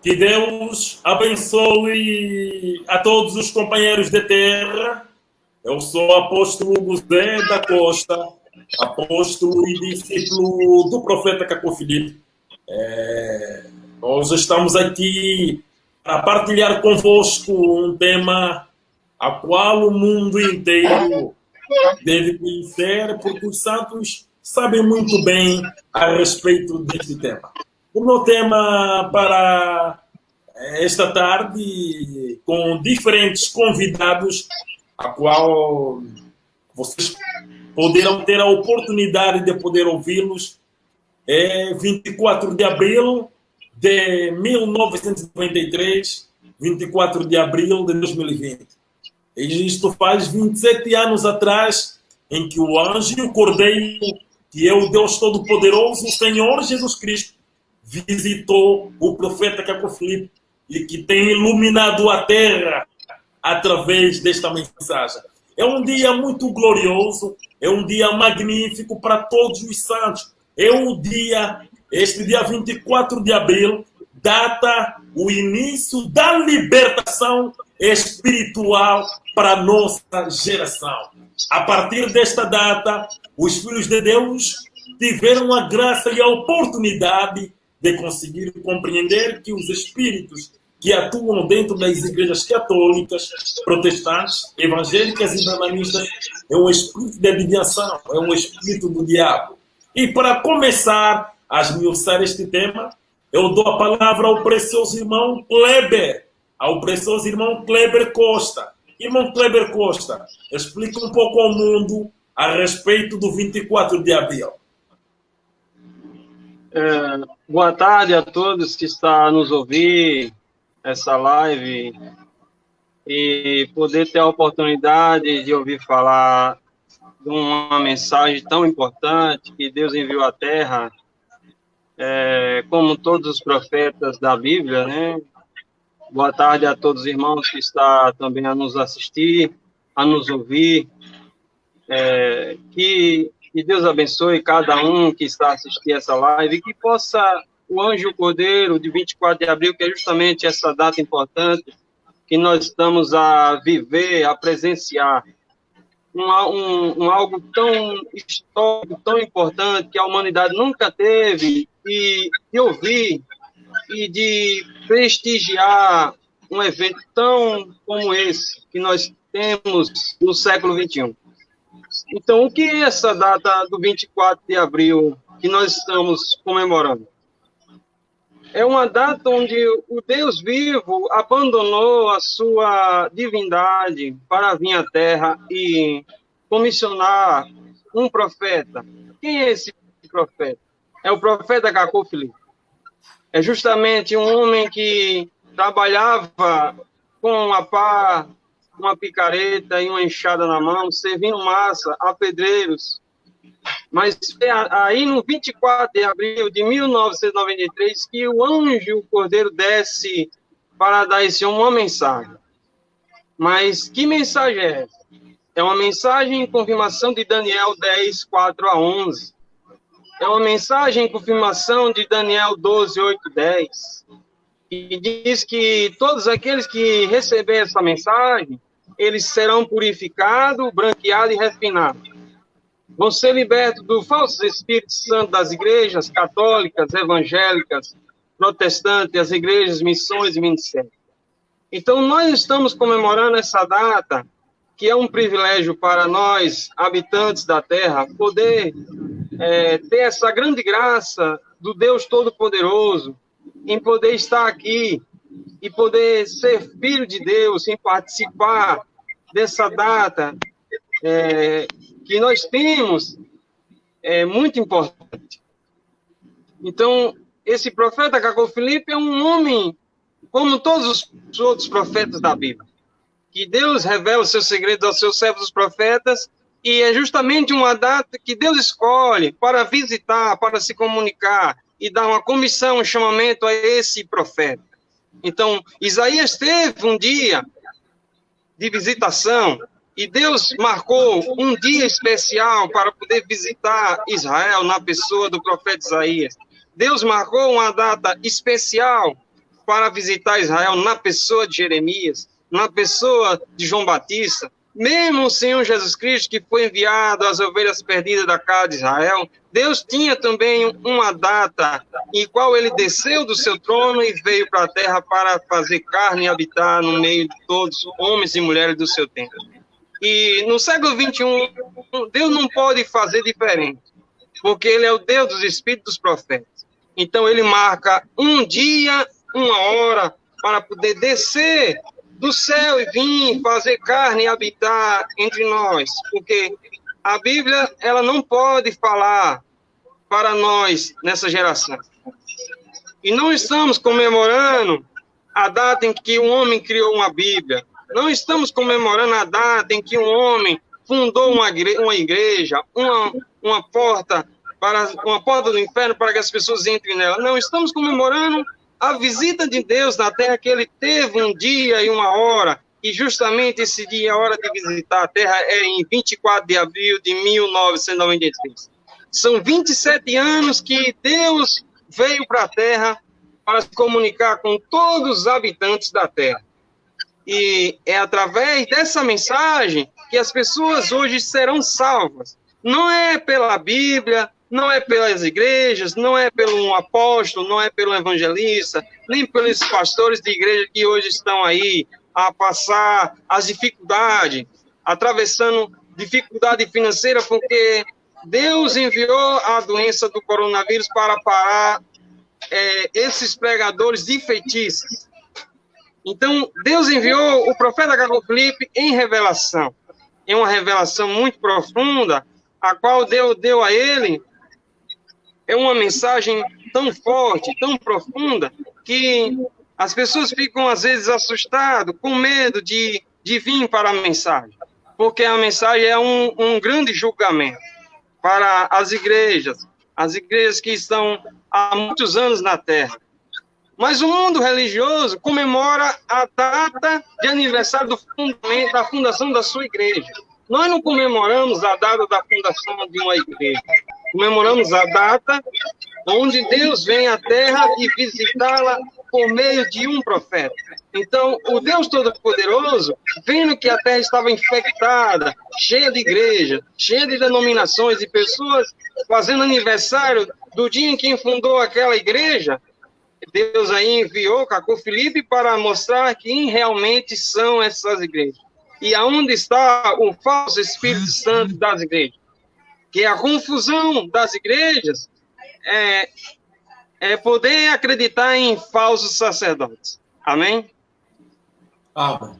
Que Deus abençoe a todos os companheiros de terra. Eu sou o apóstolo José da Costa, apóstolo e discípulo do profeta Caco Filipe. Nós estamos aqui para partilhar convosco um tema a qual o mundo inteiro deve conhecer, porque os santos sabem muito bem a respeito deste tema. O meu tema para esta tarde, com diferentes convidados, a qual vocês poderão ter a oportunidade de poder ouvi-los, é 24 de abril de 1993, 24 de abril de 2020. E isto faz 27 anos atrás, em que o anjo e o cordeiro, que é o Deus Todo-Poderoso, o Senhor Jesus Cristo, visitou o profeta Caco Filipe e que tem iluminado a terra através desta mensagem. É um dia muito glorioso, é um dia magnífico para todos os santos. Este dia 24 de abril, data o início da libertação espiritual para a nossa geração. A partir desta data, os filhos de Deus tiveram a graça e a oportunidade de conseguir compreender que os espíritos que atuam dentro das igrejas católicas, protestantes, evangélicas e brahmanistas é um espírito de adivinhação, é um espírito do diabo. E para começar a esmiuçar este tema, eu dou a palavra ao precioso irmão Kleber, Costa. Irmão Kleber Costa, explica um pouco ao mundo a respeito do 24 de abril. Boa tarde a todos que estão a nos ouvir essa live e poder ter a oportunidade de ouvir falar de uma mensagem tão importante que Deus enviou à Terra, como todos os profetas da Bíblia, né? Boa tarde a todos os irmãos que estão também a nos assistir, a nos ouvir. Que Deus abençoe cada um que está a assistir essa live e que possa o Anjo e o Cordeiro de 24 de abril, que é justamente essa data importante que nós estamos a viver, a presenciar, algo tão histórico, tão importante que a humanidade nunca teve, e de ouvir e de prestigiar um evento tão como esse que nós temos no século XXI. Então, o que é essa data do 24 de abril que nós estamos comemorando? É uma data onde o Deus vivo abandonou a sua divindade para vir à Terra e comissionar um profeta. Quem é esse profeta? É o profeta Caco Filipe. É justamente um homem que trabalhava com uma pá, uma picareta e uma enxada na mão, servindo massa a pedreiros. Mas aí no 24 de abril de 1993 que o anjo e o cordeiro desce para dar esse homem uma mensagem. Mas que mensagem é essa? É uma mensagem em confirmação de Daniel 10, 4 a 11. É uma mensagem em confirmação de Daniel 12, 8, 10. E diz que todos aqueles que receberem essa mensagem, eles serão purificados, branqueados e refinados. Vão ser libertos do falso Espírito Santo das igrejas católicas, evangélicas, protestantes, as igrejas, missões e ministérios. Então, nós estamos comemorando essa data, que é um privilégio para nós, habitantes da Terra, poder ter essa grande graça do Deus Todo-Poderoso, em poder estar aqui e poder ser filho de Deus, em participar dessa data que nós temos, é muito importante. Então, esse profeta Caco Filipe é um homem como todos os outros profetas da Bíblia, que Deus revela os seus segredos aos seus servos, os profetas, e é justamente uma data que Deus escolhe para visitar, para se comunicar e dar uma comissão, um chamamento a esse profeta. Então, Isaías teve um dia de visitação e Deus marcou um dia especial para poder visitar Israel na pessoa do profeta Isaías. Deus marcou uma data especial para visitar Israel na pessoa de Jeremias, na pessoa de João Batista, mesmo o Senhor Jesus Cristo, que foi enviado às ovelhas perdidas da casa de Israel, Deus tinha também uma data em qual ele desceu do seu trono e veio para a terra para fazer carne e habitar no meio de todos os homens e mulheres do seu tempo. E no século XXI, Deus não pode fazer diferente, porque ele é o Deus dos espíritos dos profetas. Então ele marca um dia, uma hora, para poder descer do céu e vir fazer carne e habitar entre nós, porque a Bíblia ela não pode falar para nós nessa geração. E não estamos comemorando a data em que um homem criou uma Bíblia. Não estamos comemorando a data em que um homem fundou uma igreja, uma porta do inferno para que as pessoas entrem nela. Não, estamos comemorando a visita de Deus na Terra, que ele teve um dia e uma hora, e justamente esse dia e a hora de visitar a Terra é em 24 de abril de 1993. São 27 anos que Deus veio para a Terra para se comunicar com todos os habitantes da Terra. E é através dessa mensagem que as pessoas hoje serão salvas. Não é pela Bíblia, não é pelas igrejas, não é pelo apóstolo, não é pelo evangelista, nem pelos pastores de igreja que hoje estão aí a passar as dificuldades, atravessando dificuldade financeira, porque Deus enviou a doença do coronavírus para parar esses pregadores de feitiços. Então, Deus enviou o profeta Cacó Filipe em revelação. É uma revelação muito profunda, a qual Deus deu a ele. É uma mensagem tão forte, tão profunda, que as pessoas ficam, às vezes, assustadas, com medo de vir para a mensagem. Porque a mensagem é um grande julgamento para as igrejas que estão há muitos anos na Terra. Mas o mundo religioso comemora a data de aniversário da fundação da sua igreja. Nós não comemoramos a data da fundação de uma igreja. Comemoramos a data onde Deus vem à Terra e visitá-la por meio de um profeta. Então, o Deus Todo-Poderoso, vendo que a Terra estava infectada, cheia de igrejas, cheia de denominações e pessoas fazendo aniversário do dia em que fundou aquela igreja, Deus aí enviou Cacó Filipe para mostrar quem realmente são essas igrejas. E aonde está o falso Espírito Santo das igrejas? Que a confusão das igrejas é poder acreditar em falsos sacerdotes. Amém? Amém.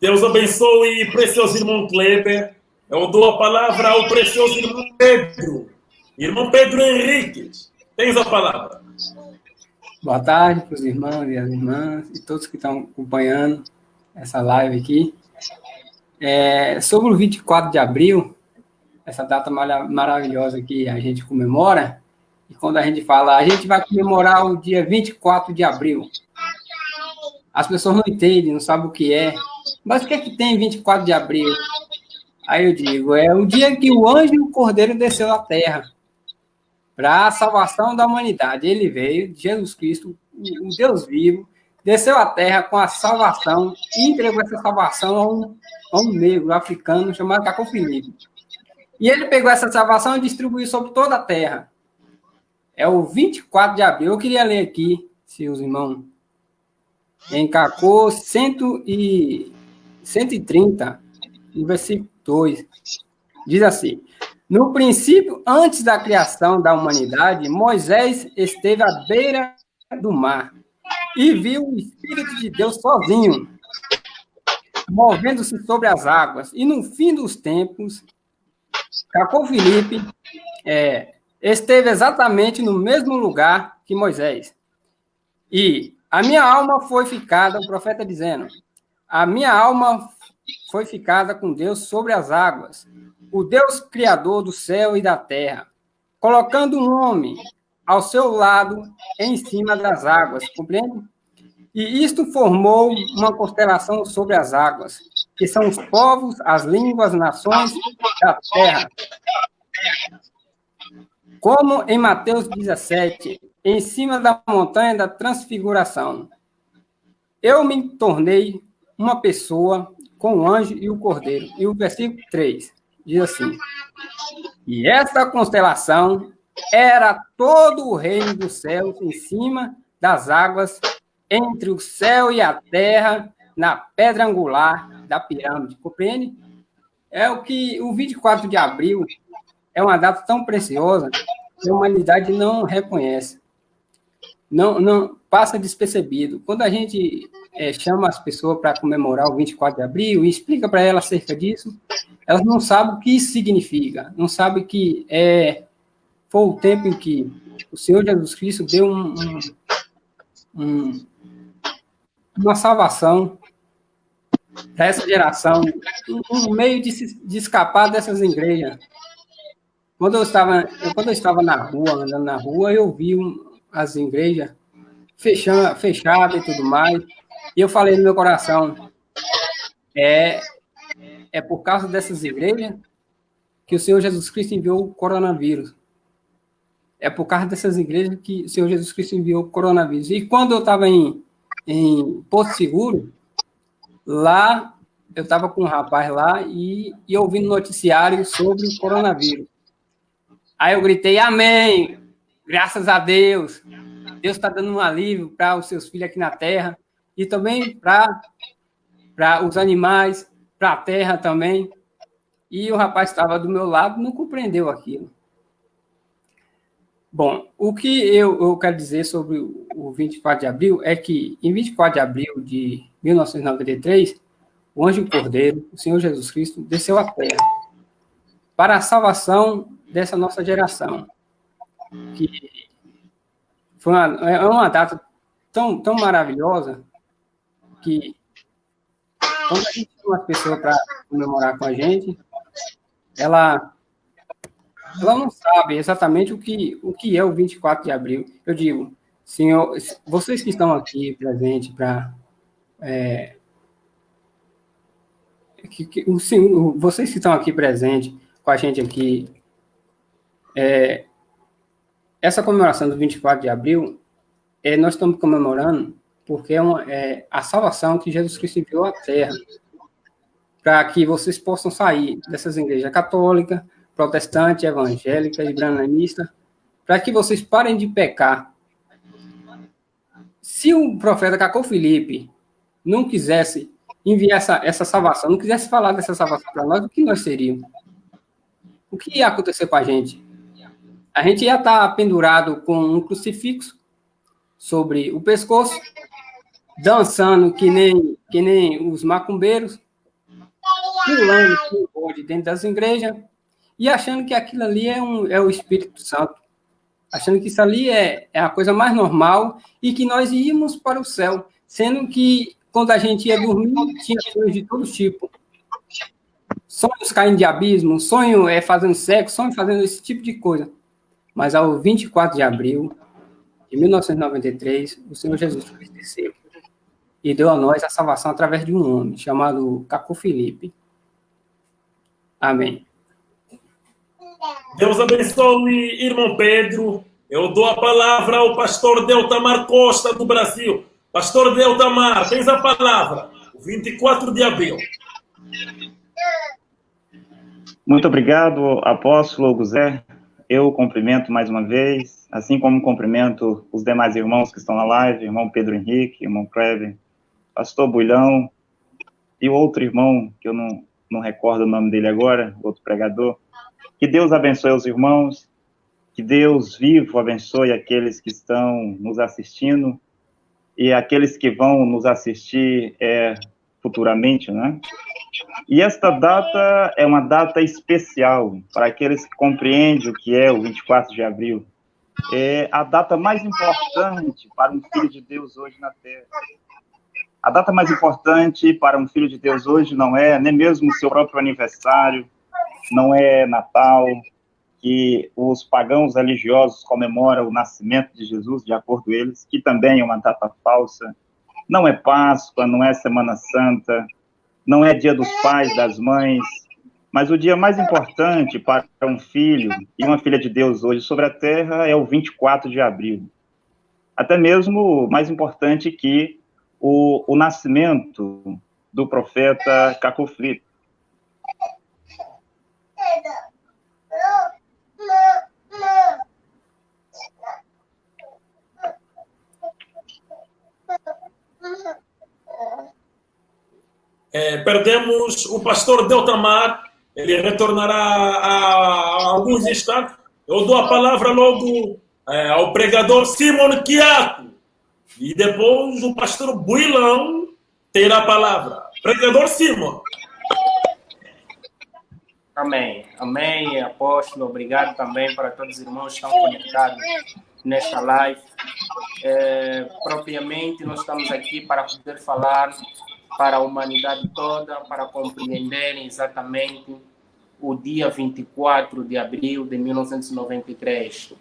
Deus abençoe, precioso irmão Kleber. Eu dou a palavra ao precioso irmão Pedro. Irmão Pedro Henriques, tens a palavra. Boa tarde para os irmãos e as irmãs e todos que estão acompanhando essa live aqui. Sobre o 24 de abril, essa data maravilhosa que a gente comemora, e quando a gente fala, a gente vai comemorar o dia 24 de abril. As pessoas não entendem, não sabem o que é. Mas o que é que tem 24 de abril? Aí eu digo, é o dia que o anjo e o cordeiro desceu à terra para a salvação da humanidade. Ele veio, Jesus Cristo, o Deus vivo, desceu à terra com a salvação e entregou essa salvação a um negro africano chamado Cacó Filipe. E ele pegou essa salvação e distribuiu sobre toda a terra. É o 24 de abril. Eu queria ler aqui, se os irmãos, em Cacó 130, no versículo 2, diz assim: no princípio, antes da criação da humanidade, Moisés esteve à beira do mar e viu o Espírito de Deus sozinho, movendo-se sobre as águas. E no fim dos tempos, Cacó Filipe esteve exatamente no mesmo lugar que Moisés. E a minha alma foi ficada, o profeta dizendo, a minha alma foi ficada com Deus sobre as águas, o Deus criador do céu e da terra, colocando um homem ao seu lado em cima das águas, compreende? E isto formou uma constelação sobre as águas, que são os povos, as línguas, nações da terra. Como em Mateus 17, em cima da montanha da transfiguração. Eu me tornei uma pessoa com o anjo e o cordeiro. E o versículo 3 diz assim: e esta constelação era todo o reino dos céus em cima das águas, entre o céu e a terra, na pedra angular da pirâmide. Compreende? É o que o 24 de abril é uma data tão preciosa que a humanidade não reconhece. Não passa despercebido. Quando a gente chama as pessoas para comemorar o 24 de abril e explica para elas acerca disso, elas não sabem o que isso significa, não sabem que foi o tempo em que o Senhor Jesus Cristo deu uma salvação para essa geração, um meio de escapar dessas igrejas. Quando eu estava na rua, andando na rua, eu vi as igrejas fechadas e tudo mais, e eu falei no meu coração, é por causa dessas igrejas que o Senhor Jesus Cristo enviou o coronavírus. É por causa dessas igrejas que o Senhor Jesus Cristo enviou o coronavírus. E quando eu estava em Porto Seguro, lá, eu estava com um rapaz lá e ouvindo noticiário sobre o coronavírus. Aí eu gritei, amém, graças a Deus. Deus está dando um alívio para os seus filhos aqui na terra e também para os animais, para a terra também. E o rapaz estava do meu lado não compreendeu aquilo. Bom, o que eu quero dizer sobre o 24 de abril é que, em 24 de abril de 1993, o anjo cordeiro, o Senhor Jesus Cristo, desceu à terra para a salvação dessa nossa geração. Que é uma data tão não que, quando a gente chama as pessoas para comemorar com a gente, ela não sabe exatamente o que é o 24 de abril. Eu digo, Senhor, vocês que estão aqui presentes vocês que estão aqui presentes com a gente aqui, essa comemoração do 24 de abril, nós estamos comemorando porque é a salvação que Jesus Cristo enviou à terra, para que vocês possam sair dessas igrejas católicas, protestante, evangélica e brananista, para que vocês parem de pecar. Se o profeta Cacô Filipe não quisesse enviar essa salvação, não quisesse falar dessa salvação para nós, o que nós seríamos? O que ia acontecer com a gente? A gente ia estar pendurado com um crucifixo sobre o pescoço, dançando que nem os macumbeiros, pulando com o bode dentro das igrejas, e achando que aquilo ali é o Espírito Santo, achando que isso ali é a coisa mais normal e que nós íamos para o céu, sendo que quando a gente ia dormir, tinha sonhos de todo tipo. Sonhos caindo de abismo, sonho fazendo sexo, sonho fazendo esse tipo de coisa. Mas ao 24 de abril de 1993, o Senhor Jesus Cristo desceu e deu a nós a salvação através de um homem chamado Cacô Filipe. Amém. Deus abençoe, irmão Pedro. Eu dou a palavra ao pastor Deltamar Costa, do Brasil. Pastor Deltamar, tens a palavra. 24 de abril. Muito obrigado, apóstolo Guzé. Eu cumprimento mais uma vez, assim como cumprimento os demais irmãos que estão na live, irmão Pedro Henrique, irmão Kleber, pastor Bulhão, e o outro irmão, que eu não recordo o nome dele agora, outro pregador. Que Deus abençoe os irmãos, que Deus vivo abençoe aqueles que estão nos assistindo e aqueles que vão nos assistir futuramente, né? E esta data é uma data especial para aqueles que compreendem o que é o 24 de abril. É a data mais importante para um filho de Deus hoje na Terra. A data mais importante para um filho de Deus hoje não é nem mesmo o seu próprio aniversário, não é Natal, que os pagãos religiosos comemoram o nascimento de Jesus, de acordo com eles, que também é uma data falsa. Não é Páscoa, não é Semana Santa, não é Dia dos Pais, das Mães, mas o dia mais importante para um filho e uma filha de Deus hoje sobre a terra é o 24 de abril. Até mesmo mais importante que o nascimento do profeta Caco Filipe. Perdemos o pastor Deltamar, ele retornará a alguns instantes. Eu dou a palavra logo ao pregador Simon Quiaco, e depois o pastor Builão terá a palavra. Pregador Simon. Amém. Amém, apóstolo. Obrigado também para todos os irmãos que estão conectados nesta live. Propriamente, nós estamos aqui para poder falar para a humanidade toda, para compreenderem exatamente o dia 24 de abril de 1993.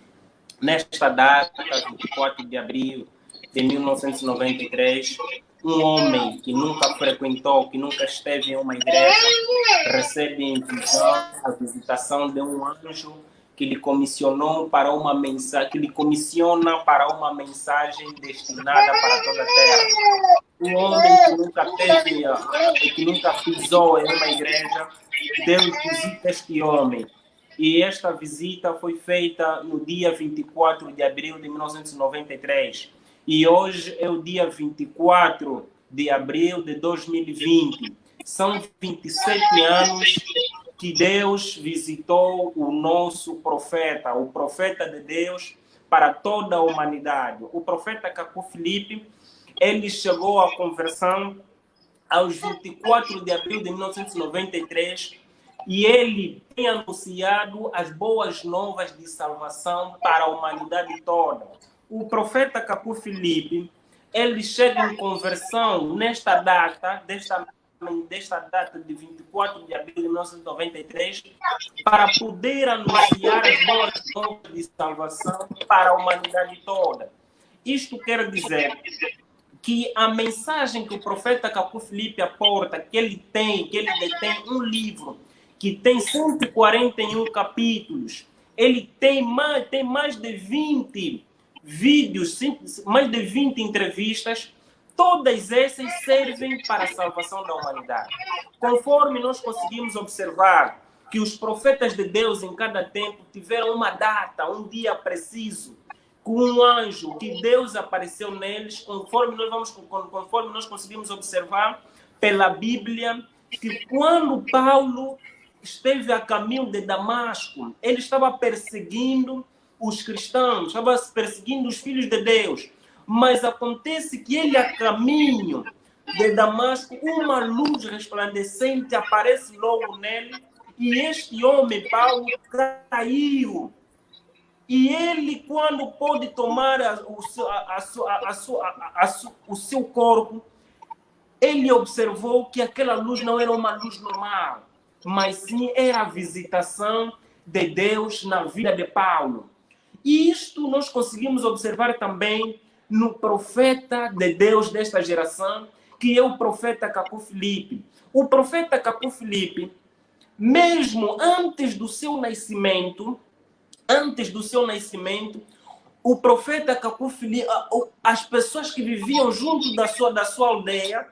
Nesta data, 24 de abril de 1993, um homem que nunca frequentou, que nunca esteve em uma igreja, recebe em visão a visitação de um anjo que lhe comissionou para uma mensagem, que lhe comissiona para uma mensagem destinada para toda a terra. Um homem que nunca teve, que nunca pisou em uma igreja, Deus visita este homem. E esta visita foi feita no dia 24 de abril de 1993. E hoje é o dia 24 de abril de 2020. São 27 anos que Deus visitou o nosso profeta, o profeta de Deus, para toda a humanidade. O profeta Caco Filipe, ele chegou à conversão aos 24 de abril de 1993 e ele tem anunciado as boas novas de salvação para a humanidade toda. O profeta Caco Filipe, ele chega em conversão nesta data, desta data de 24 de abril de 1993, para poder anunciar as boas novas de salvação para a humanidade toda. Isto quer dizer que a mensagem que o profeta Caco Filipe aporta, que ele detém um livro que tem 141 capítulos, ele tem mais de 20 vídeos, mais de 20 entrevistas, todas essas servem para a salvação da humanidade. Conforme nós conseguimos observar que os profetas de Deus em cada tempo tiveram uma data, um dia preciso, com um anjo que Deus apareceu neles, conforme nós conseguimos observar pela Bíblia, que quando Paulo esteve a caminho de Damasco, ele estava perseguindo os cristãos, estava perseguindo os filhos de Deus. Mas acontece que ele, a caminho de Damasco, uma luz resplandecente aparece logo nele, e este homem, Paulo, caiu. E ele, quando pôde tomar o seu corpo, ele observou que aquela luz não era uma luz normal, mas sim era a visitação de Deus na vida de Paulo. E isto nós conseguimos observar também no profeta de Deus desta geração, que é o profeta Caco Filipe. O profeta Caco Filipe, mesmo antes do seu nascimento, o profeta Caco Filipe, as pessoas que viviam junto da sua aldeia,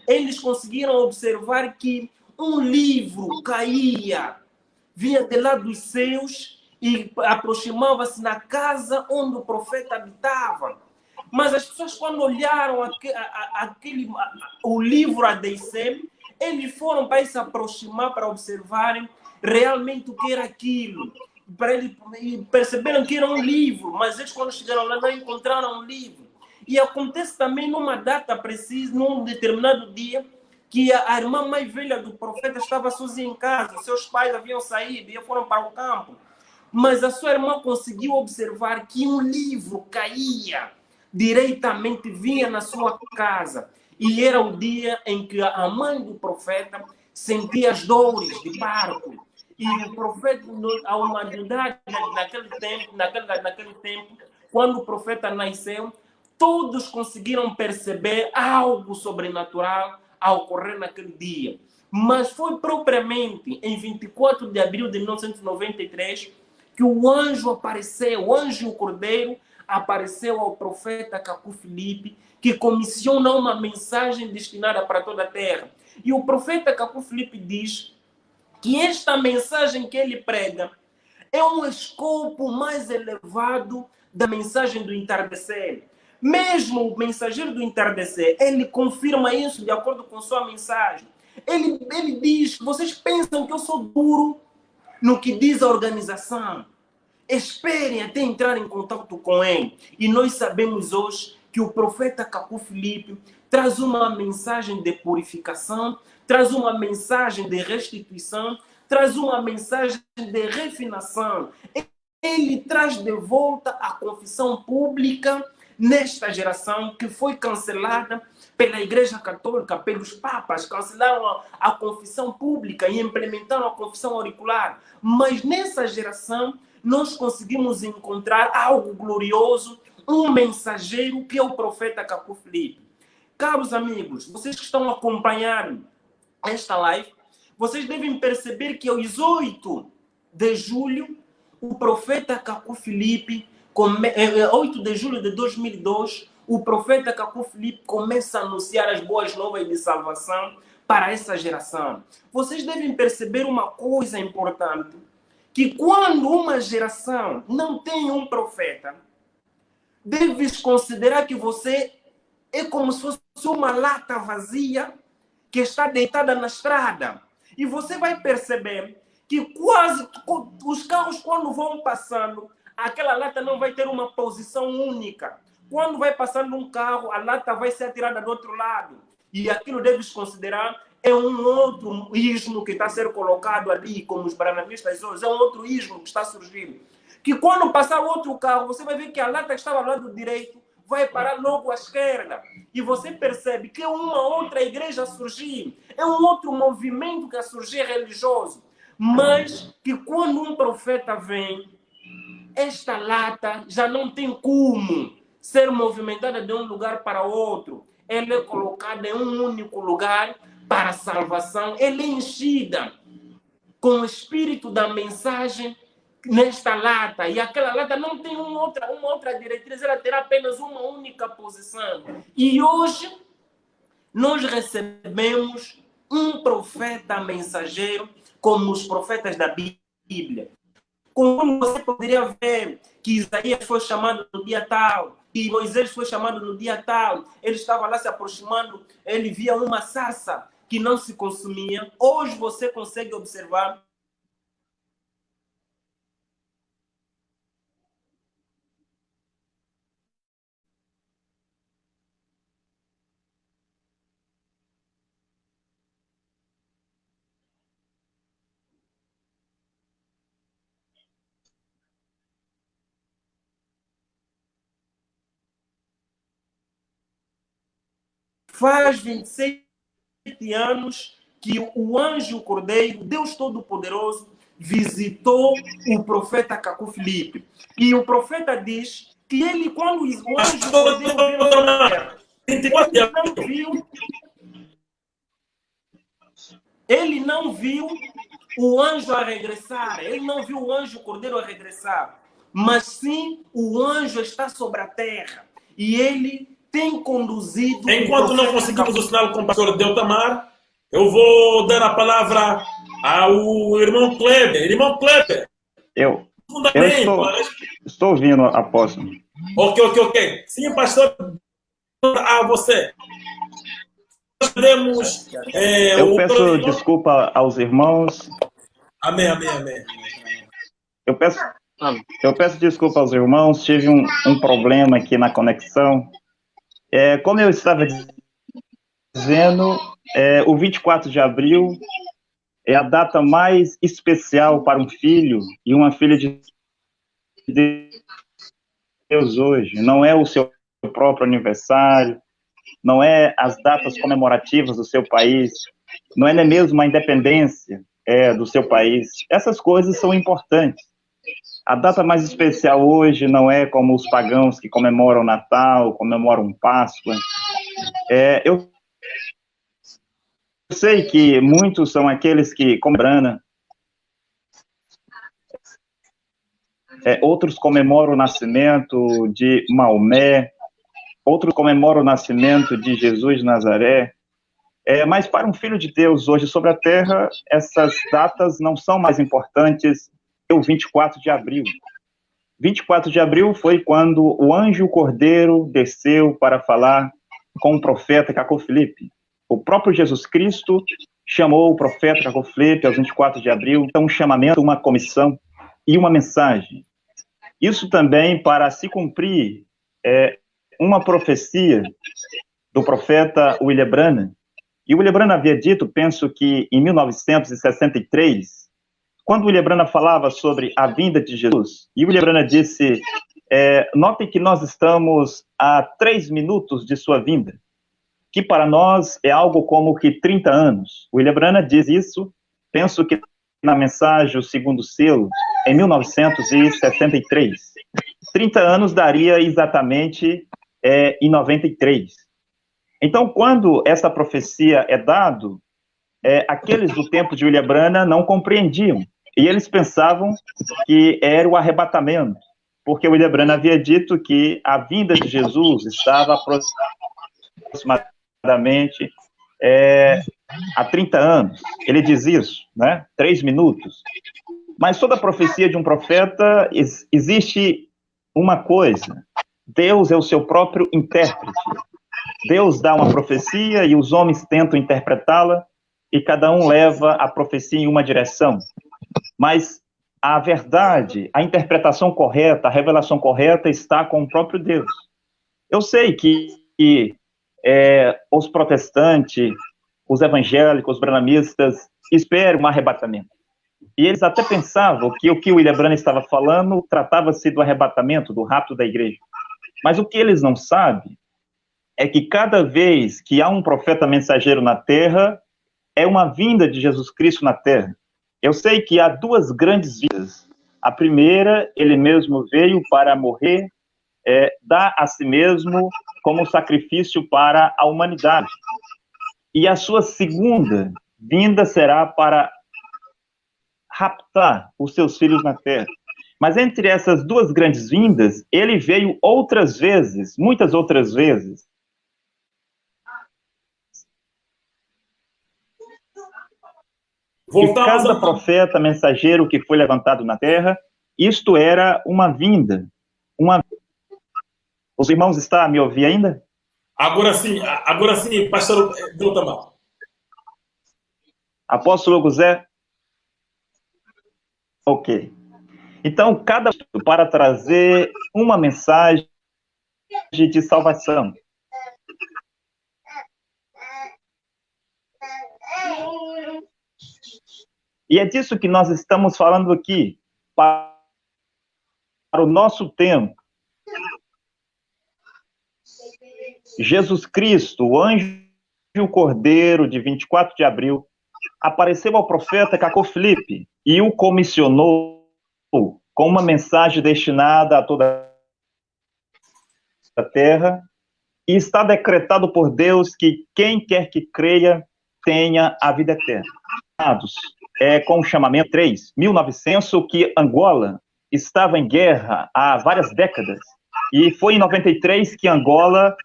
eles conseguiram observar que um livro caía, vinha de lá dos céus e aproximava-se na casa onde o profeta habitava. Mas as pessoas, quando olharam o livro a descer, eles foram para se aproximar, para observarem realmente o que era aquilo. E perceberam que era um livro, mas eles, quando chegaram lá, não encontraram um livro. E acontece também numa data precisa, num determinado dia, que a irmã mais velha do profeta estava sozinha em casa, seus pais haviam saído e foram para o campo. Mas a sua irmã conseguiu observar que um livro caía diretamente, vinha na sua casa. E era o dia em que a mãe do profeta sentia as dores de parto. E o profeta, a humanidade, naquele tempo, quando o profeta nasceu, todos conseguiram perceber algo sobrenatural a ocorrer naquele dia. Mas foi propriamente em 24 de abril de 1993 que o anjo apareceu, o anjo e o cordeiro apareceu ao profeta Cacu Filipe, que comissiona uma mensagem destinada para toda a terra. E o profeta Cacu Filipe diz que esta mensagem que ele prega é um escopo mais elevado da mensagem do entardecer. Mesmo o mensageiro do entardecer, ele confirma isso de acordo com sua mensagem. Ele diz, vocês pensam que eu sou duro no que diz a organização? Esperem até entrar em contato com ele. E nós sabemos hoje que o profeta Cacu Filipe traz uma mensagem de purificação, traz uma mensagem de restituição, traz uma mensagem de refinação. Ele traz de volta a confissão pública nesta geração que foi cancelada pela Igreja Católica, pelos papas, cancelaram a confissão pública e implementaram a confissão auricular. Mas nessa geração nós conseguimos encontrar algo glorioso, um mensageiro que é o profeta Cacu Filipe. Caros amigos, vocês que estão acompanhando esta live, vocês devem perceber que aos 8 de julho, o profeta Cacu Filipe, 8 de julho de 2002, o profeta Cacu Filipe começa a anunciar as boas novas de salvação para essa geração. Vocês devem perceber uma coisa importante, que quando uma geração não tem um profeta, deves considerar que você é como se fosse uma lata vazia que está deitada na estrada. E você vai perceber que quase os carros, quando vão passando, aquela lata não vai ter uma posição única. Quando vai passando um carro, a lata vai ser atirada do outro lado. E aquilo deves considerar é um outro ismo que está a ser colocado ali, como os brananistas hoje, é um outro ismo que está surgindo. Que quando passar outro carro, você vai ver que a lata que estava ao lado direito vai parar logo à esquerda. E você percebe que é uma outra igreja a surgir, é um outro movimento que a surgir religioso. Mas que quando um profeta vem, esta lata já não tem como ser movimentada de um lugar para outro. Ela é colocada em um único lugar para a salvação. Ela é enchida com o espírito da mensagem nesta lata. E aquela lata não tem uma outra diretriz, ela terá apenas uma única posição. E hoje nós recebemos um profeta mensageiro como os profetas da Bíblia. Como você poderia ver que Isaías foi chamado no dia tal, e Moisés foi chamado no dia tal, ele estava lá se aproximando, ele via uma sarça que não se consumia. Hoje você consegue observar faz 27 anos que o anjo cordeiro, Deus Todo-Poderoso, visitou o profeta Cacu Filipe. E o profeta diz que ele, quando o anjo cordeiro viu, ele não viu o anjo a regressar, ele não viu o anjo cordeiro a regressar, mas sim o anjo está sobre a terra. E ele tem conduzido... Enquanto não conseguimos o sinal com o pastor Deltamar, eu vou dar a palavra ao irmão Kleber. Irmão Kleber. Eu estou ouvindo, apóstolo. Ok. Sim, pastor, a você. Nós podemos... eu peço desculpa aos irmãos. Amém. Eu peço desculpa aos irmãos, tive um problema aqui na conexão. Como eu estava dizendo, o 24 de abril é a data mais especial para um filho e uma filha de Deus hoje. Não é o seu próprio aniversário, não é as datas comemorativas do seu país, não é nem mesmo a independência do seu país. Essas coisas são importantes. A data mais especial hoje não é como os pagãos que comemoram Natal, comemoram Páscoa. Eu sei que muitos são aqueles que comemoram. outros comemoram o nascimento de Maomé, outros comemoram o nascimento de Jesus de Nazaré. Mas para um filho de Deus hoje sobre a terra, essas datas não são mais importantes que o 24 de abril. 24 de abril foi quando o anjo Cordeiro desceu para falar com o profeta Cacô Filipe. O próprio Jesus Cristo chamou o profeta Cacô Filipe aos 24 de abril, então um chamamento, uma comissão e uma mensagem. Isso também para se cumprir uma profecia do profeta William Branham. E William Branham havia dito, penso que em 1963, quando William Branham falava sobre a vinda de Jesus, e William Branham disse, notem que nós estamos a 3 minutos de sua vinda, que para nós é algo como que 30 anos. William Branham diz isso, penso que na mensagem O Segundo Selo, em 1963. 30 anos daria exatamente em 93. Então, quando essa profecia é dada, aqueles do tempo de William Branham não compreendiam. E eles pensavam que era o arrebatamento, porque William Branham havia dito que a vinda de Jesus estava aproximadamente há 30 anos. Ele diz isso, né? 3 minutos. Mas toda profecia de um profeta, existe uma coisa: Deus é o seu próprio intérprete. Deus dá uma profecia e os homens tentam interpretá-la, e cada um leva a profecia em uma direção. Mas a verdade, a interpretação correta, a revelação correta está com o próprio Deus. Eu sei que os protestantes, os evangélicos, os branhamistas, esperam um arrebatamento. E eles até pensavam que o que o William Branham estava falando tratava-se do arrebatamento, do rapto da igreja. Mas o que eles não sabem é que cada vez que há um profeta mensageiro na terra, é uma vinda de Jesus Cristo na terra. Eu sei que há 2 grandes vindas. A primeira, ele mesmo veio para morrer, dar a si mesmo como sacrifício para a humanidade. E a sua segunda vinda será para raptar os seus filhos na terra. Mas entre essas 2 grandes vindas, ele veio outras vezes, muitas outras vezes. E cada profeta, mensageiro que foi levantado na terra, isto era uma vinda. Os irmãos estão a me ouvir ainda? Agora sim, pastor Doutamar. Apóstolo Guzé? Ok. Então, cada para trazer uma mensagem de salvação. E é disso que nós estamos falando aqui, para o nosso tempo. Jesus Cristo, o anjo e o cordeiro de 24 de abril, apareceu ao profeta Cacô Filipe e o comissionou com uma mensagem destinada a toda a terra, e está decretado por Deus que quem quer que creia tenha a vida eterna. Com o chamamento 3, 1900, que Angola estava em guerra há várias décadas, e foi em 93 que Angola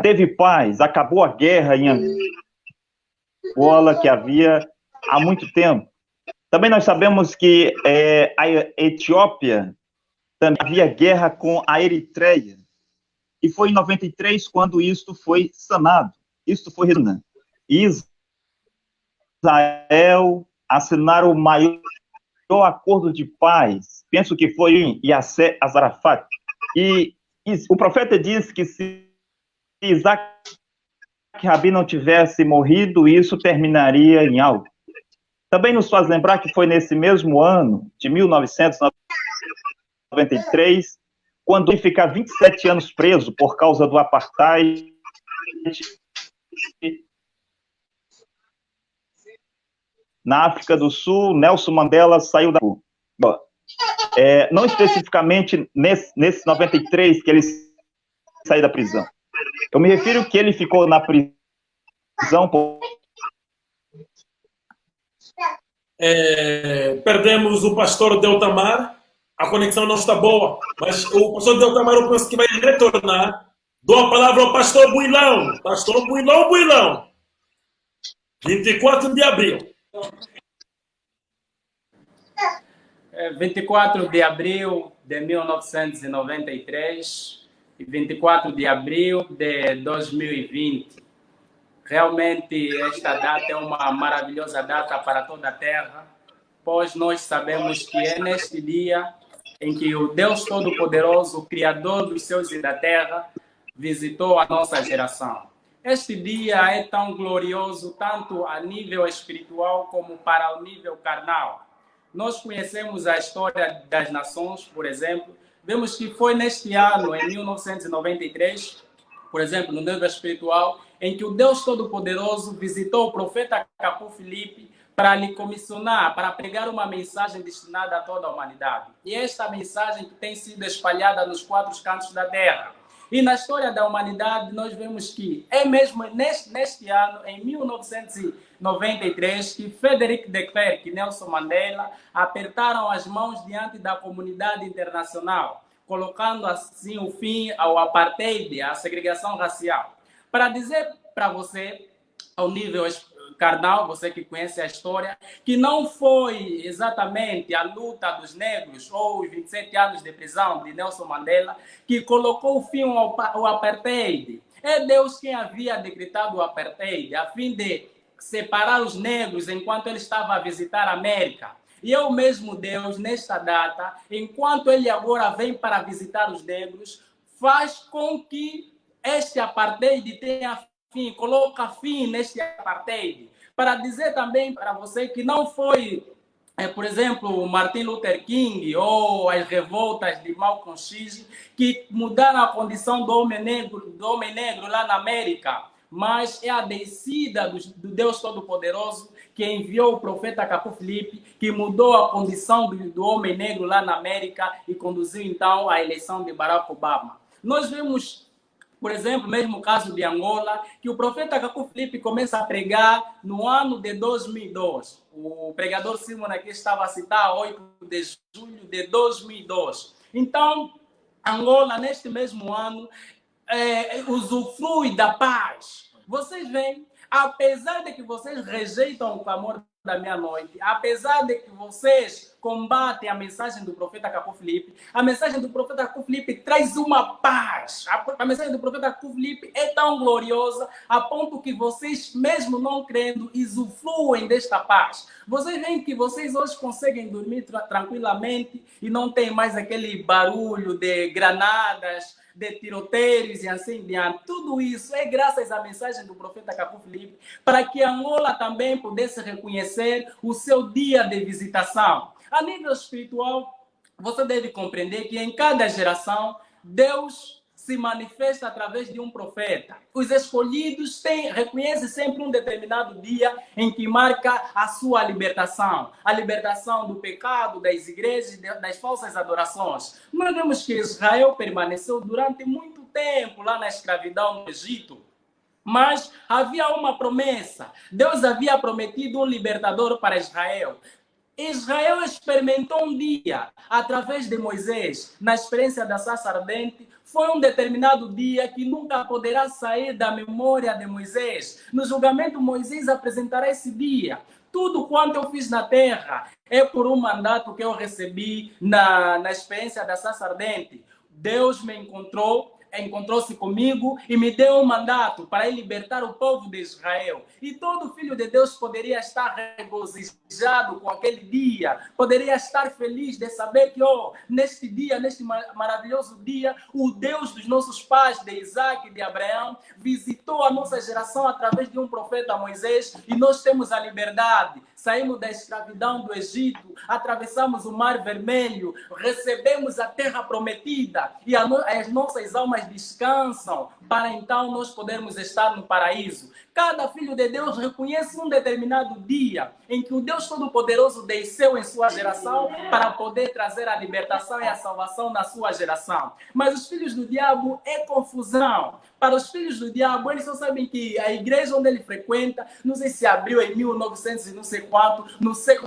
teve paz, acabou a guerra em Angola que havia há muito tempo. Também nós sabemos que a Etiópia também havia guerra com a Eritreia, e foi em 93 quando isto foi sanado. Isto foi resolvido. Israel assinaram o maior acordo de paz, penso que foi em Yasser Arafat. E o profeta diz que se Isaac Rabin não tivesse morrido, isso terminaria em algo. Também nos faz lembrar que foi nesse mesmo ano, de 1993, quando ele fica 27 anos preso por causa do apartheid. Na África do Sul, Nelson Mandela saiu da rua. Não especificamente nesse 93 que ele saiu da prisão. Eu me refiro que ele ficou na prisão Perdemos o pastor Deltamar, a conexão não está boa, mas o pastor Deltamar eu penso que vai retornar. Dou a palavra ao pastor Builão. Pastor Builão, Builão. 24 de abril. 24 de abril de 1993 e 24 de abril de 2020. Realmente, esta data é uma maravilhosa data para toda a Terra, pois nós sabemos que é neste dia em que o Deus Todo-Poderoso, o Criador dos céus e da terra, visitou a nossa geração. Este dia é tão glorioso, tanto a nível espiritual como para o nível carnal. Nós conhecemos a história das nações, por exemplo. Vemos que foi neste ano, em 1993, por exemplo, no nível espiritual, em que o Deus Todo-Poderoso visitou o profeta Capu Filipe para lhe comissionar, para pregar uma mensagem destinada a toda a humanidade. E esta mensagem que tem sido espalhada nos 4 cantos da terra. E na história da humanidade, nós vemos que é mesmo neste ano, em 1993, que Frederick de Klerk e Nelson Mandela apertaram as mãos diante da comunidade internacional, colocando assim o fim ao apartheid, à segregação racial. Para dizer para você, ao nível carnal, você que conhece a história, que não foi exatamente a luta dos negros ou os 27 anos de prisão de Nelson Mandela que colocou o fim ao apartheid. É Deus quem havia decretado o apartheid, a fim de separar os negros enquanto ele estava a visitar a América. E é o mesmo Deus, nesta data, enquanto ele agora vem para visitar os negros, faz com que este apartheid tenha fim, coloca fim neste apartheid. Para dizer também para você que não foi, por exemplo, Martin Luther King ou as revoltas de Malcolm X que mudaram a condição do homem negro lá na América, mas é a descida do Deus Todo-Poderoso que enviou o profeta Capu Filipe, que mudou a condição do homem negro lá na América e conduziu então à eleição de Barack Obama. Nós vemos, por exemplo, mesmo caso de Angola, que o profeta Capu Filipe começa a pregar no ano de 2002. O pregador Simon aqui estava a citar 8 de julho de 2002. Então, Angola, neste mesmo ano, usufrui da paz. Vocês veem, apesar de que vocês rejeitam o clamor da meia-noite, apesar de que vocês combatem a mensagem do profeta Capu Filipe, a mensagem do profeta Capu Filipe traz uma paz. A mensagem do profeta Capu Filipe é tão gloriosa a ponto que vocês, mesmo não crendo, usufruem desta paz. Vocês veem que vocês hoje conseguem dormir tranquilamente e não tem mais aquele barulho de granadas, de tiroteios e assim diante. Tudo isso é graças à mensagem do profeta Capu Filipe para que Angola também pudesse reconhecer o seu dia de visitação. A nível espiritual, você deve compreender que em cada geração, Deus se manifesta através de um profeta. Os escolhidos reconhecem sempre um determinado dia em que marca a sua libertação. A libertação do pecado, das igrejas, das falsas adorações. Nós vemos que Israel permaneceu durante muito tempo lá na escravidão no Egito. Mas havia uma promessa. Deus havia prometido um libertador para Israel. Israel experimentou um dia, através de Moisés, na experiência da sarça ardente, foi um determinado dia que nunca poderá sair da memória de Moisés. No julgamento, Moisés apresentará esse dia. Tudo quanto eu fiz na terra é por um mandato que eu recebi na experiência da sarça ardente. Deus me encontrou-se comigo e me deu um mandato para libertar o povo de Israel. E todo filho de Deus poderia estar regozijado com aquele dia, poderia estar feliz de saber que, neste dia, neste maravilhoso dia, o Deus dos nossos pais, de Isaac e de Abraão, visitou a nossa geração através de um profeta Moisés e nós temos a liberdade. Saímos da escravidão do Egito, atravessamos o Mar Vermelho, recebemos a terra prometida e as nossas almas descansam para então nós podermos estar no paraíso. Cada filho de Deus reconhece um determinado dia em que o Deus Todo-Poderoso desceu em sua geração para poder trazer a libertação e a salvação na sua geração. Mas os filhos do diabo é confusão. Para os filhos do diabo, eles só sabem que a igreja onde ele frequenta, não sei se abriu em 1900 e não sei quanto, não sei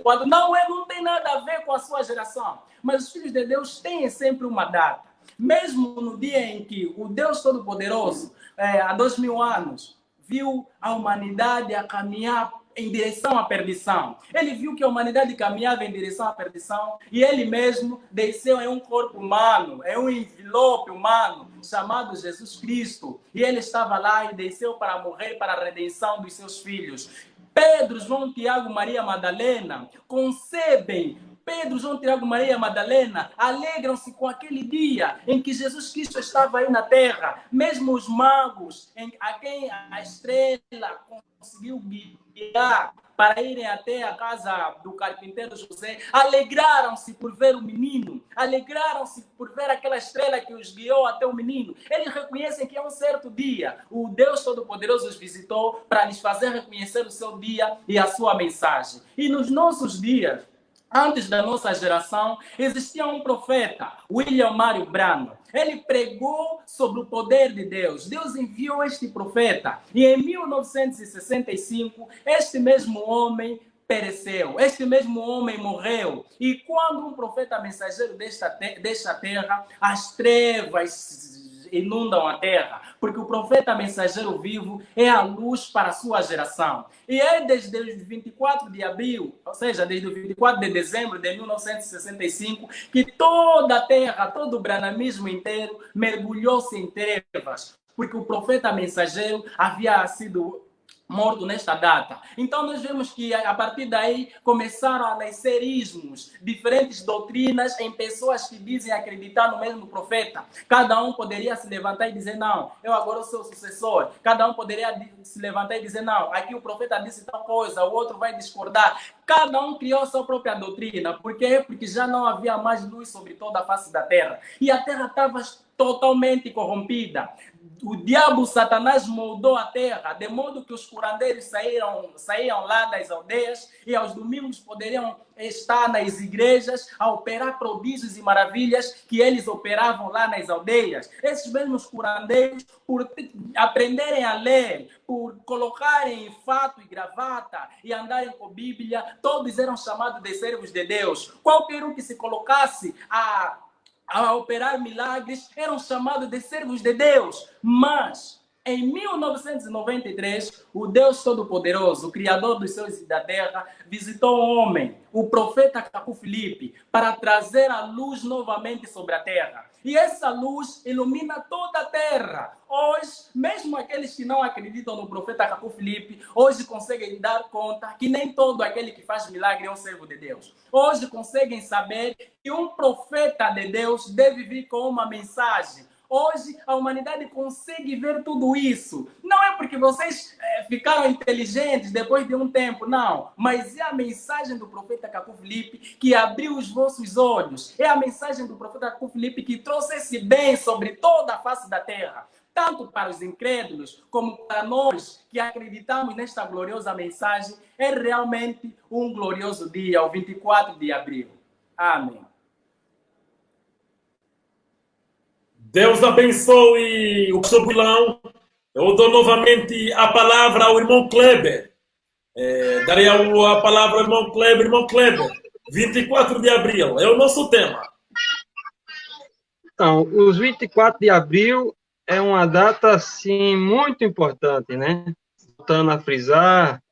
quanto, não tem nada a ver com a sua geração. Mas os filhos de Deus têm sempre uma data. Mesmo no dia em que o Deus Todo-Poderoso, há 2000 anos, viu a humanidade a caminhar em direção à perdição. Ele viu que a humanidade caminhava em direção à perdição e ele mesmo desceu em um corpo humano, em um envelope humano chamado Jesus Cristo. E ele estava lá e desceu para morrer para a redenção dos seus filhos. Pedro, João, Tiago, Maria Madalena concebem. Pedro, João, Tiago, Maria Madalena alegram-se com aquele dia em que Jesus Cristo estava aí na terra. Mesmo os magos, a quem a estrela conseguiu guiar para irem até a casa do carpinteiro José, alegraram-se por ver o menino, alegraram-se por ver aquela estrela que os guiou até o menino. Eles reconhecem que é um certo dia. O Deus Todo-Poderoso os visitou para lhes fazer reconhecer o seu dia e a sua mensagem. E nos nossos dias, antes da nossa geração, existia um profeta, William Mário Branham. Ele pregou sobre o poder de Deus. Deus enviou este profeta. E em 1965, este mesmo homem pereceu. Este mesmo homem morreu. E quando um profeta mensageiro desta terra, as trevas inundam a terra, porque o profeta mensageiro vivo é a luz para a sua geração. E é desde o 24 de abril, ou seja, desde o 24 de dezembro de 1965, que toda a terra, todo o branamismo inteiro mergulhou-se em trevas, porque o profeta mensageiro havia sido morto nesta data. Então nós vemos que a partir daí começaram a nascer ismos, diferentes doutrinas em pessoas que dizem acreditar no mesmo profeta. Cada um poderia se levantar e dizer, não, eu agora sou o sucessor. Cada um poderia se levantar e dizer, não, aqui o profeta disse tal coisa, o outro vai discordar. Cada um criou a sua própria doutrina. Por quê? Porque já não havia mais luz sobre toda a face da terra. E a terra estava totalmente corrompida. O diabo, Satanás, moldou a terra, de modo que os curandeiros saíam lá das aldeias e aos domingos poderiam estar nas igrejas a operar prodígios e maravilhas que eles operavam lá nas aldeias. Esses mesmos curandeiros, por aprenderem a ler, por colocarem fato e gravata e andarem com a Bíblia, todos eram chamados de servos de Deus. Qualquer um que se colocasse a operar milagres, eram chamados de servos de Deus. Mas, em 1993, o Deus Todo-Poderoso, o Criador dos céus e da terra, visitou um homem, o profeta Cacu Filipe, para trazer a luz novamente sobre a terra. E essa luz ilumina toda a terra. Hoje, mesmo aqueles que não acreditam no profeta Cacu Filipe, hoje conseguem dar conta que nem todo aquele que faz milagre é um servo de Deus. Hoje conseguem saber que um profeta de Deus deve vir com uma mensagem. Hoje a humanidade consegue ver tudo isso. Não é porque vocês ficaram inteligentes depois de um tempo, não. Mas é a mensagem do profeta Cacu Filipe que abriu os vossos olhos. É a mensagem do profeta Cacu Filipe que trouxe esse bem sobre toda a face da terra. Tanto para os incrédulos como para nós que acreditamos nesta gloriosa mensagem. É realmente um glorioso dia, o 24 de abril. Amém. Deus abençoe o pastor Bilão. Eu dou novamente a palavra ao irmão Kleber. Darei a palavra ao irmão Kleber. Irmão Kleber, 24 de abril é o nosso tema. Então, os 24 de abril é uma data, assim, muito importante, né? Voltando a frisar,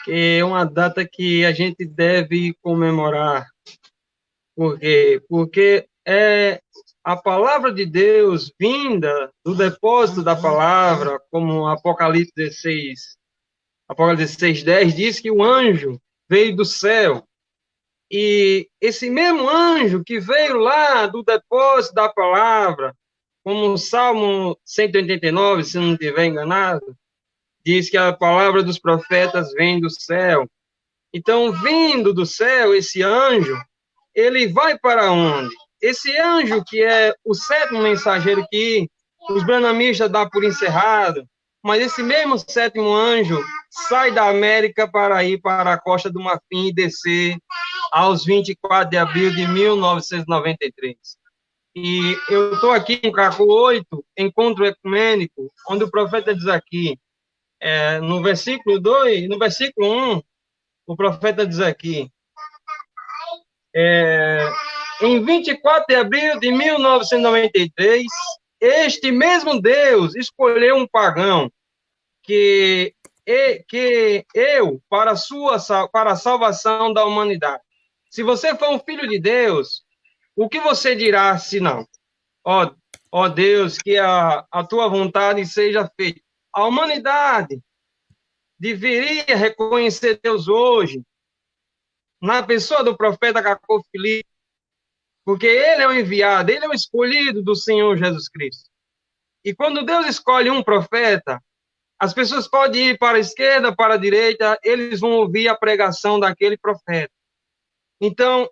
que é uma data que a gente deve comemorar. Por quê? Porque é a palavra de Deus vinda do depósito da palavra, como Apocalipse 6:10 diz que o anjo veio do céu. E esse mesmo anjo que veio lá do depósito da palavra, como o Salmo 189, se não estiver enganado, diz que a palavra dos profetas vem do céu. Então, vindo do céu, esse anjo, ele vai para onde? Esse anjo, que é o sétimo mensageiro que os branamistas dão por encerrado, mas esse mesmo sétimo anjo sai da América para ir para a Costa do Marfim e descer aos 24 de abril de 1993. E eu estou aqui em Caco 8, Encontro Ecumênico, onde o profeta diz aqui, no versículo 2, no versículo 1, o profeta diz aqui, em 24 de abril de 1993, este mesmo Deus escolheu um pagão que eu para a salvação da humanidade. Se você for um filho de Deus, o que você dirá se não? Ó Deus, que a tua vontade seja feita. A humanidade deveria reconhecer Deus hoje na pessoa do profeta Caco Filipe, porque ele é o enviado, ele é o escolhido do Senhor Jesus Cristo. E quando Deus escolhe um profeta, as pessoas podem ir para a esquerda, para a direita, eles vão ouvir a pregação daquele profeta. Então,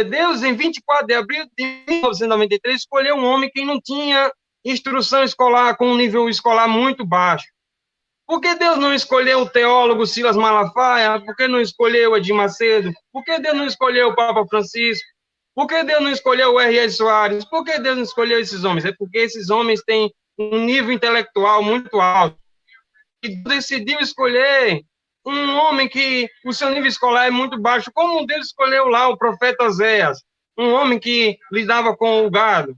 Deus, em 24 de abril de 1993, escolheu um homem que não tinha instrução escolar, com um nível escolar muito baixo. Por que Deus não escolheu o teólogo Silas Malafaia? Por que não escolheu Edir Macedo? Por que Deus não escolheu o Papa Francisco? Por que Deus não escolheu o R.R. Soares? Por que Deus não escolheu esses homens? É porque esses homens têm um nível intelectual muito alto. E Deus decidiu escolher um homem que o seu nível escolar é muito baixo, como Deus escolheu lá o profeta Oséias, um homem que lidava com o gado.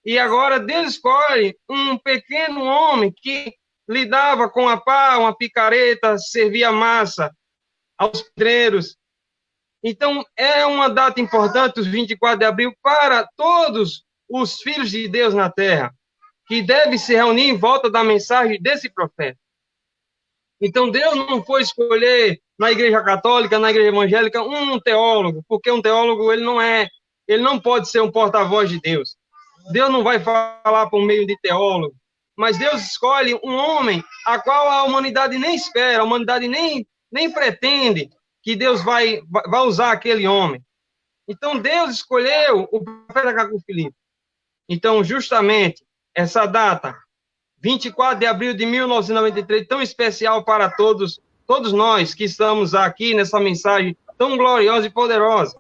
E agora Deus escolhe um pequeno homem que lidava com a pá, uma picareta, servia massa aos pedreiros. Então, é uma data importante, os 24 de abril, para todos os filhos de Deus na terra, que devem se reunir em volta da mensagem desse profeta. Então, Deus não foi escolher na igreja católica, na igreja evangélica, um teólogo, porque um teólogo, ele não pode ser um porta-voz de Deus. Deus não vai falar por meio de teólogo, mas Deus escolhe um homem a qual a humanidade nem espera, a humanidade nem pretende que Deus vai usar aquele homem. Então, Deus escolheu o profeta Caco Filipe. Então, justamente, essa data, 24 de abril de 1993, tão especial para todos nós que estamos aqui nessa mensagem tão gloriosa e poderosa.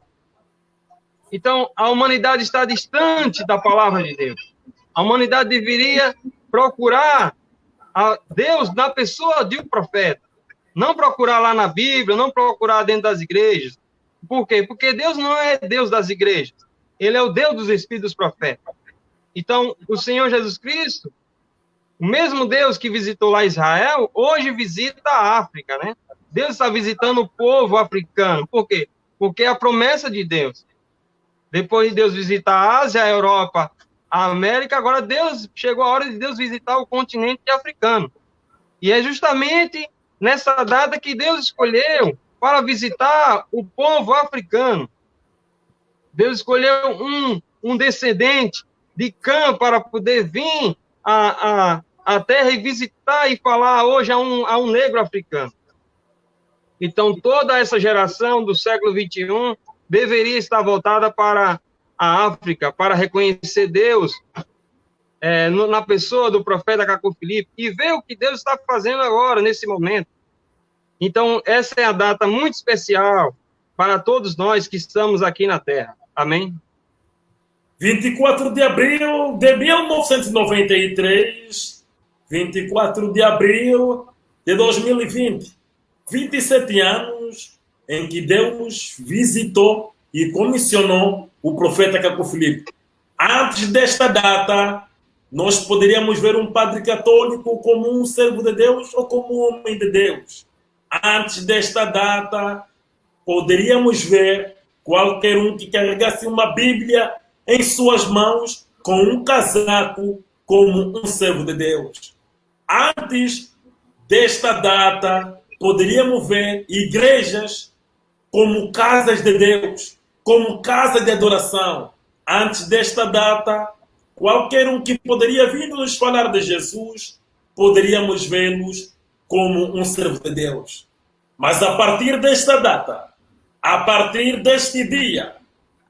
Então, a humanidade está distante da palavra de Deus. A humanidade deveria procurar a Deus na pessoa de um profeta. Não procurar lá na Bíblia, não procurar dentro das igrejas. Por quê? Porque Deus não é Deus das igrejas. Ele é o Deus dos espíritos profetas. Então, o Senhor Jesus Cristo, o mesmo Deus que visitou lá Israel, hoje visita a África, né? Deus está visitando o povo africano. Por quê? Porque é a promessa de Deus. Depois de Deus visitar a Ásia, a Europa, a América, agora chegou a hora de Deus visitar o continente africano. E é justamente nessa data que Deus escolheu para visitar o povo africano. Deus escolheu um descendente de Cã para poder vir à terra e visitar e falar hoje a um negro africano. Então, toda essa geração do século XXI deveria estar voltada para a África, para reconhecer Deus na pessoa do profeta Caco Filipe e ver o que Deus está fazendo agora, nesse momento. Então, essa é a data muito especial para todos nós que estamos aqui na Terra. Amém? 24 de abril de 1993, 24 de abril de 2020, 27 anos em que Deus visitou e comissionou o profeta Caco Filipe. Antes desta data, nós poderíamos ver um padre católico como um servo de Deus ou como um homem de Deus. Antes desta data, poderíamos ver qualquer um que carregasse uma Bíblia em suas mãos com um casaco como um servo de Deus. Antes desta data, poderíamos ver igrejas como casas de Deus, como casa de adoração. Antes desta data, qualquer um que poderia vir nos falar de Jesus, poderíamos vê-los como um servo de Deus. Mas a partir desta data, a partir deste dia,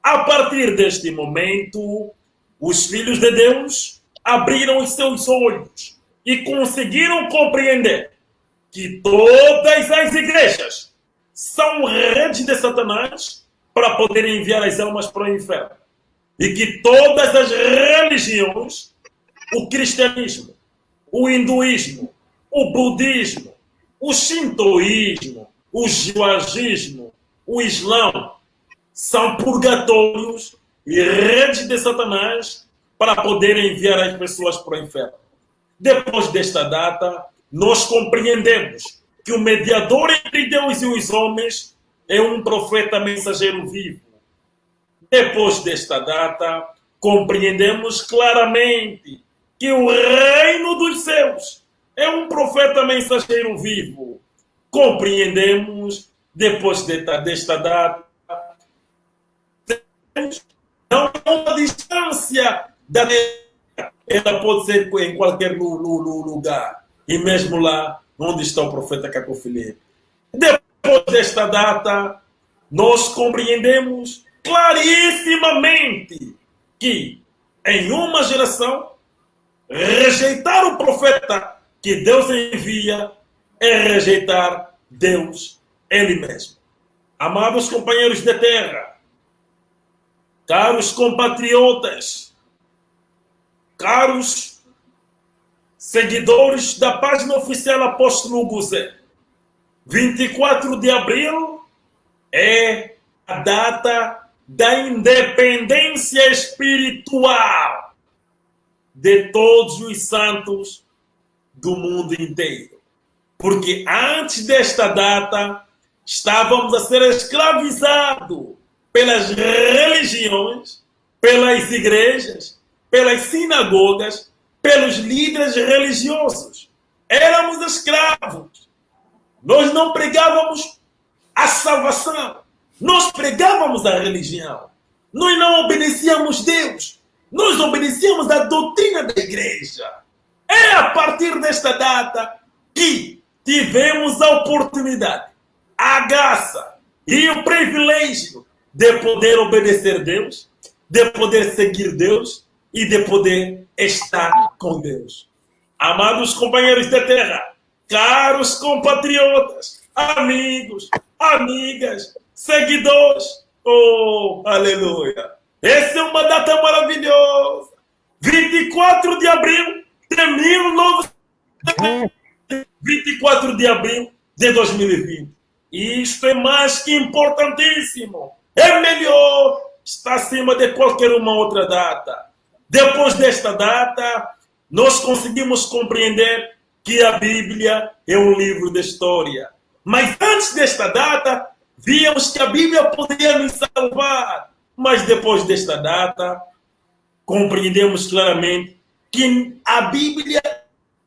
a partir deste momento, os filhos de Deus abriram os seus olhos e conseguiram compreender que todas as igrejas são redes de Satanás para poderem enviar as almas para o inferno. E que todas as religiões, o cristianismo, o hinduísmo, o budismo, o shintoísmo, o judaísmo, o islã, são purgatórios e redes de Satanás para poderem enviar as pessoas para o inferno. Depois desta data, nós compreendemos que o mediador entre Deus e os homens é um profeta mensageiro vivo. Depois desta data, compreendemos claramente que o reino dos céus é um profeta mensageiro vivo. Compreendemos, depois desta data, não há uma distância da terra. Ela pode ser em qualquer lugar. E mesmo lá onde está o profeta Caco Filipe. Depois desta data, nós compreendemos clarissimamente que em uma geração, rejeitar o profeta que Deus envia é rejeitar Deus, Ele mesmo. Amados companheiros de terra, caros compatriotas, caros seguidores da página oficial Apóstolo Guzé, 24 de abril é a data da independência espiritual de todos os santos do mundo inteiro. Porque antes desta data, estávamos a ser escravizados pelas religiões, pelas igrejas, pelas sinagogas, pelos líderes religiosos. Éramos escravos. Nós não pregávamos a salvação. Nós pregávamos a religião. Nós não obedecíamos Deus. Nós obedecíamos a doutrina da igreja. É a partir desta data que tivemos a oportunidade, a graça e o privilégio de poder obedecer Deus, de poder seguir Deus e de poder estar com Deus. Amados companheiros de terra, caros compatriotas, amigos, amigas, seguidores, oh, aleluia! Essa é uma data maravilhosa. 24 de abril de 24 de abril de 2020. E isto é mais que importantíssimo. É melhor, está acima de qualquer uma outra data. Depois desta data, nós conseguimos compreender que a Bíblia é um livro de história. Mas antes desta data, víamos que a Bíblia poderia nos salvar. Mas depois desta data, compreendemos claramente que a Bíblia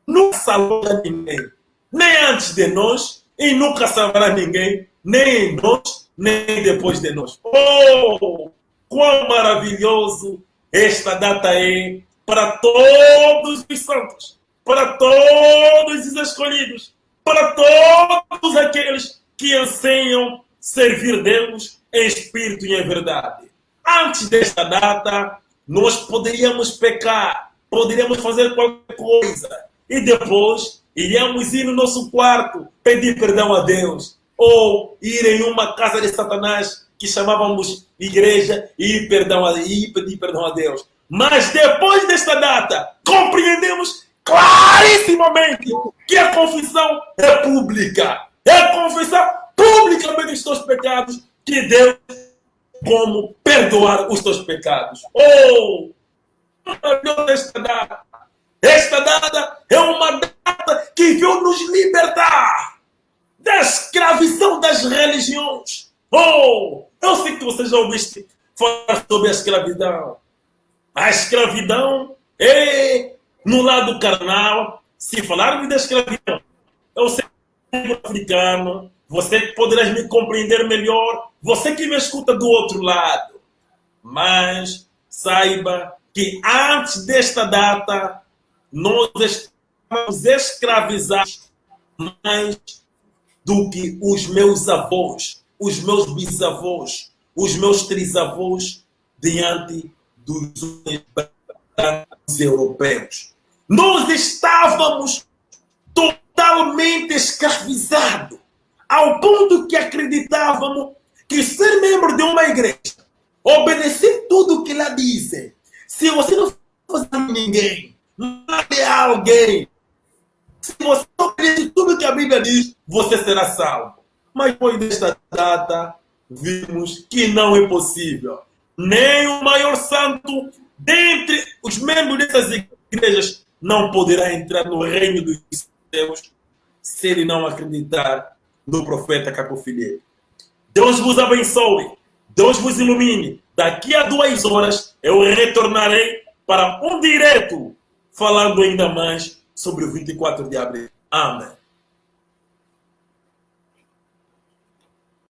nunca salvará ninguém. Nem antes de nós, e nunca salvará ninguém, nem em nós, nem depois de nós. Oh, quão maravilhoso esta data é para todos os santos, para todos os escolhidos, para todos aqueles que anseiam servir Deus em espírito e em verdade. Antes desta data, nós poderíamos pecar, poderíamos fazer qualquer coisa, e depois iríamos ir no nosso quarto, pedir perdão a Deus, ou ir em uma casa de Satanás, que chamávamos igreja, e pedir perdão a Deus. Mas depois desta data, compreendemos clarissimamente que a confissão é pública. É confessar publicamente os teus pecados, que Deus como perdoar os teus pecados. Oh, esta data. Esta data é uma data que veio nos libertar da escravidão das religiões. Oh, eu sei que você já ouviu falar sobre a escravidão. A escravidão é no lado carnal. Se falarmos da escravidão, eu sei que é africano, você poderá me compreender melhor, você que me escuta do outro lado. Mas saiba que antes desta data, nós estamos escravizados mais do que os meus avós, os meus bisavós, os meus trisavós diante dos europeus. Nós estávamos totalmente escravizados, ao ponto que acreditávamos que ser membro de uma igreja, obedecer tudo o que lá dizem, se você não fazer ninguém, não é alguém, se você obedece tudo que a Bíblia diz, você será salvo. Mas depois desta data, vimos que não é possível. Nem o maior santo dentre os membros dessas igrejas não poderá entrar no reino dos céus se ele não acreditar no profeta Caco Filipe. Deus vos abençoe. Deus vos ilumine. Daqui a 2 horas eu retornarei para um direto falando ainda mais sobre o 24 de abril. Amém.